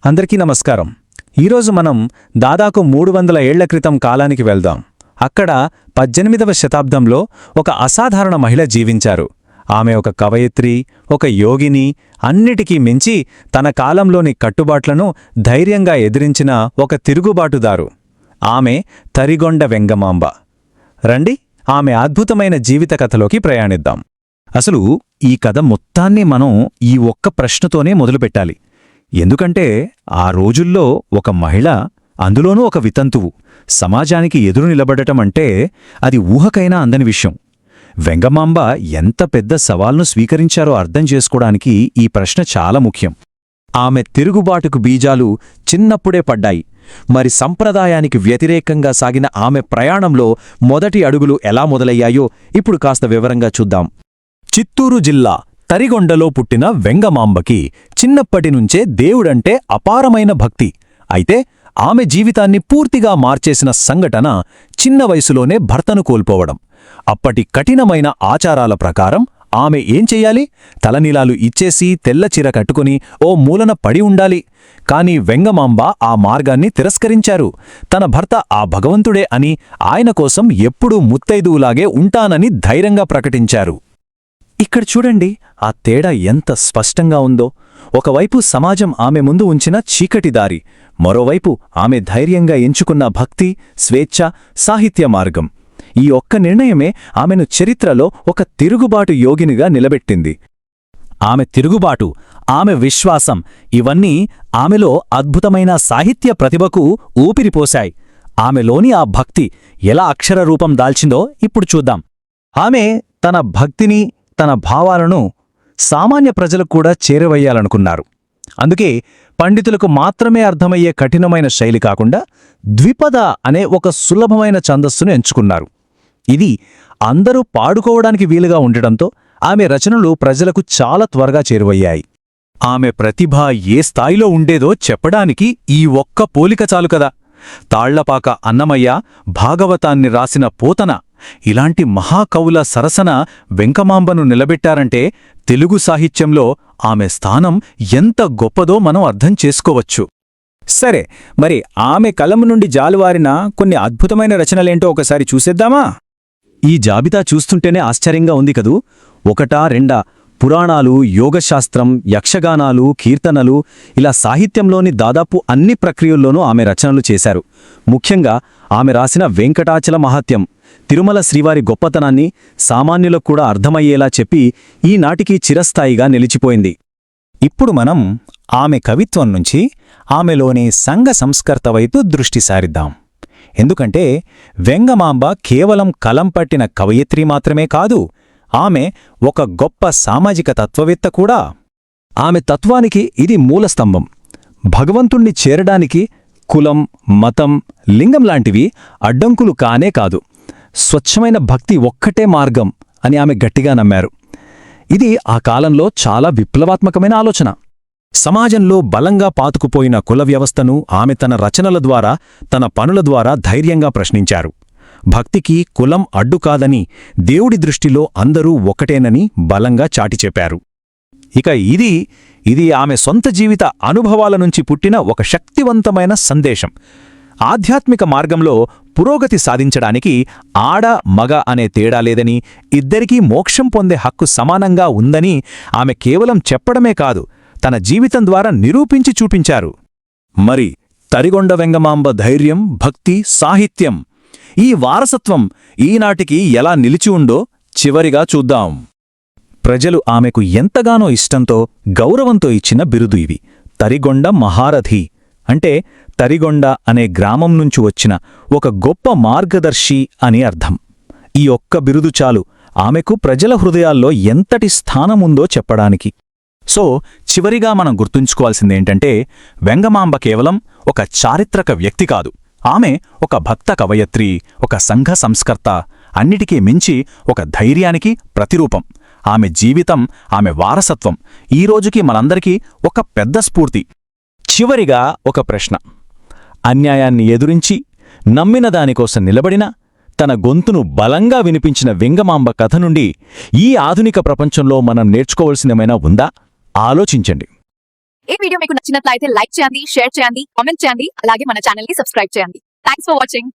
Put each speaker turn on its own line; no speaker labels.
అందరికీ నమస్కారం. ఈరోజు మనం దాదాపు 300 ఏళ్ల క్రితం కాలానికి వెళ్దాం. అక్కడ 18వ శతాబ్దంలో ఒక అసాధారణ మహిళ జీవించారు. ఆమె ఒక కవయిత్రి, ఒక యోగిని, అన్నిటికీ మించి తన కాలంలోని కట్టుబాట్లను ధైర్యంగా ఎదిరించిన ఒక తిరుగుబాటుదారు. ఆమె తరిగొండ వెంగమాంబ. రండి, ఆమె అద్భుతమైన జీవిత కథలోకి ప్రయాణిద్దాం. అసలు ఈ కథ మొత్తాన్ని మనం ఈ ఒక్క ప్రశ్నతోనే మొదలుపెట్టాలి. ఎందుకంటే ఆ రోజుల్లో ఒక మహిళ, అందులోనూ ఒక వితంతువు, సమాజానికి ఎదురు నిలబడటం అంటే అది ఊహకైనా అందని విషయం. వెంగమాంబ ఎంత పెద్ద సవాల్ను స్వీకరించారో అర్థం చేసుకోవడానికి ఈ ప్రశ్న చాలా ముఖ్యం. ఆమె తిరుగుబాటుకు బీజాలు చిన్నప్పుడే పడ్డాయి. మరి సంప్రదాయానికి వ్యతిరేకంగా సాగిన ఆమె ప్రయాణంలో మొదటి అడుగులు ఎలా మొదలయ్యాయో ఇప్పుడు కాస్త వివరంగా చూద్దాం. చిత్తూరు జిల్లా తరిగొండలో పుట్టిన వెంగమాంబకి చిన్నప్పటినుంచే దేవుడంటే అపారమైన భక్తి. అయితే ఆమె జీవితాన్ని పూర్తిగా మార్చేసిన సంఘటన చిన్న వయసులోనే భర్తను కోల్పోవడం. అప్పటి కఠినమైన ఆచారాల ప్రకారం ఆమె ఏం చెయ్యాలి? తలనీలాలు ఇచ్చేసి తెల్లచీర కట్టుకుని ఓ మూలన పడి ఉండాలి. కాని వెంగమాంబ ఆ మార్గాన్ని తిరస్కరించారు. తన భర్త ఆ భగవంతుడే అని, ఆయన కోసం ఎప్పుడూ ముత్తైదువులాగే ఉంటానని ధైర్యంగా ప్రకటించారు. ఇక్కడ చూడండి, ఆ తేడా ఎంత స్పష్టంగా ఉందో. ఒకవైపు సమాజం ఆమె ముందు ఉంచిన చీకటి దారి, మరోవైపు ఆమె ధైర్యంగా ఎంచుకున్న భక్తి, స్వేచ్ఛ, సాహిత్య మార్గం. ఈ ఒక్క నిర్ణయమే ఆమెను చరిత్రలో ఒక తిరుగుబాటు యోగినిగా నిలబెట్టింది. ఆమె తిరుగుబాటు, ఆమె విశ్వాసం, ఇవన్నీ ఆమెలో అద్భుతమైన సాహిత్య ప్రతిభకు ఊపిరిపోశాయి. ఆమెలోని ఆ భక్తి ఎలా అక్షర రూపం దాల్చిందో ఇప్పుడు చూద్దాం. ఆమె తన భక్తిని, తన భావాలను సామాన్య ప్రజలకు కూడా చేరవేయాలనుకున్నారు. అందుకే పండితులకు మాత్రమే అర్థమయ్యే కఠినమైన శైలి కాకుండా ద్విపద అనే ఒక సులభమైన ఛందస్సును ఎంచుకున్నారు. ఇది అందరూ పాడుకోవడానికి వీలుగా ఉండటంతో ఆమె రచనలు ప్రజలకు చాలా త్వరగా చేరువయ్యాయి. ఆమె ప్రతిభ ఏ స్థాయిలో ఉండేదో చెప్పడానికి ఈ ఒక్క పోలిక చాలు కదా. తాళ్లపాక అన్నమయ్య, భాగవతాన్ని రాసిన పోతన, ఇలాంటి మహాకవుల సరసన వెంగమాంబను నిలబెట్టారంటే తెలుగు సాహిత్యంలో ఆమె స్థానం ఎంత గొప్పదో మనం అర్థం చేసుకోవచ్చు. సరే, మరి ఆమె కలం నుండి జాలువారిన కొన్ని అద్భుతమైన రచనలేంటో ఒకసారి చూసేద్దామా? ఈ జాబితా చూస్తుంటేనే ఆశ్చర్యంగా ఉంది కదూ. ఒకటా రెండా? పురాణాలు, యోగశాస్త్రం, యక్షగానాలు, కీర్తనలు, ఇలా సాహిత్యంలోని దాదాపు అన్ని ప్రక్రియల్లోనూ ఆమె రచనలు చేశారు. ముఖ్యంగా ఆమె రాసిన వెంకటాచల మహాత్యం, తిరుమల శ్రీవారి గొప్పతనాన్ని సామాన్యులకు కూడా అర్థమయ్యేలా చెప్పి ఈనాటికి చిరస్థాయిగా నిలిచిపోయింది. ఇప్పుడు మనం ఆమె కవిత్వం నుంచి ఆమెలోని సంఘ సంస్కర్త వైపు దృష్టి సారిద్దాం. ఎందుకంటే వెంగమాంబ కేవలం కలం పట్టిన కవయిత్రి మాత్రమే కాదు, ఆమె ఒక గొప్ప సామాజిక తత్వవేత్త కూడా. ఆమె తత్వానికి ఇది మూలస్తంభం. భగవంతుణ్ణి చేరడానికి కులం, మతం, లింగం లాంటివి అడ్డంకులు కానే కాదు. స్వచ్ఛమైన భక్తి ఒక్కటే మార్గం అని ఆమె గట్టిగా నమ్మారు. ఇది ఆ కాలంలో చాలా విప్లవాత్మకమైన ఆలోచన. సమాజంలో బలంగా పాతుకుపోయిన కుల వ్యవస్థను ఆమె తన రచనల ద్వారా, తన పనుల ద్వారా ధైర్యంగా ప్రశ్నించారు. భక్తికి కులం అడ్డుకాదని, దేవుడి దృష్టిలో అందరూ ఒకటేనని బలంగా చాటిచెప్పారు. ఇక ఇది ఆమె సొంత జీవిత అనుభవాల నుంచి పుట్టిన ఒక శక్తివంతమైన సందేశం. ఆధ్యాత్మిక మార్గంలో పురోగతి సాధించడానికి ఆడ, మగ అనే తేడా లేదని, ఇద్దరికీ మోక్షం పొందే హక్కు సమానంగా ఉందని ఆమె కేవలం చెప్పడమే కాదు, తన జీవితం ద్వారా నిరూపించి చూపించారు. మరి తరిగొండ వెంగమాంబ ధైర్యం, భక్తి, సాహిత్యం, ఈ వారసత్వం ఈనాటికి ఎలా నిలిచి ఉందో చివరిగా చూద్దాం. ప్రజలు ఆమెకు ఎంతగానో ఇష్టంతో, గౌరవంతో ఇచ్చిన బిరుదు ఇవి. తరిగొండ మహారథి అంటే తరిగొండ అనే గ్రామం నుంచి వచ్చిన ఒక గొప్ప మార్గదర్శి అని అర్థం. ఈ ఒక్క బిరుదు చాలు ఆమెకు ప్రజల హృదయాల్లో ఎంతటి స్థానముందో చెప్పడానికి. సో చివరిగా మనం గుర్తుంచుకోవాల్సిందేంటంటే, వెంగమాంబ కేవలం ఒక చారిత్రక వ్యక్తి కాదు. ఆమె ఒక భక్త కవయత్రి, ఒక సంఘ సంస్కర్త, అన్నిటికీ మించి ఒక ధైర్యానికి ప్రతిరూపం. ఆమె జీవితం, ఆమె వారసత్వం ఈరోజుకి మనందరికీ ఒక పెద్ద స్ఫూర్తి. చివరిగా ఒక ప్రశ్న. అన్యాయాన్ని ఎదురించి నమ్మిన దానికోసం నిలబడిన, తన గొంతును బలంగా వినిపించిన వెంగమాంబ కథ నుండి ఈ ఆధునిక ప్రపంచంలో మనం నేర్చుకోవలసినమైనా ఉందా? ఆలోచించండి.
ఈ వీడియో మీకు నచ్చినట్లయితే లైక్ చేయండి, షేర్ చేయండి, కామెంట్ చేయండి, అలాగే మన ఛానల్ ని సబ్స్క్రైబ్ చేయండి. Thanks for watching.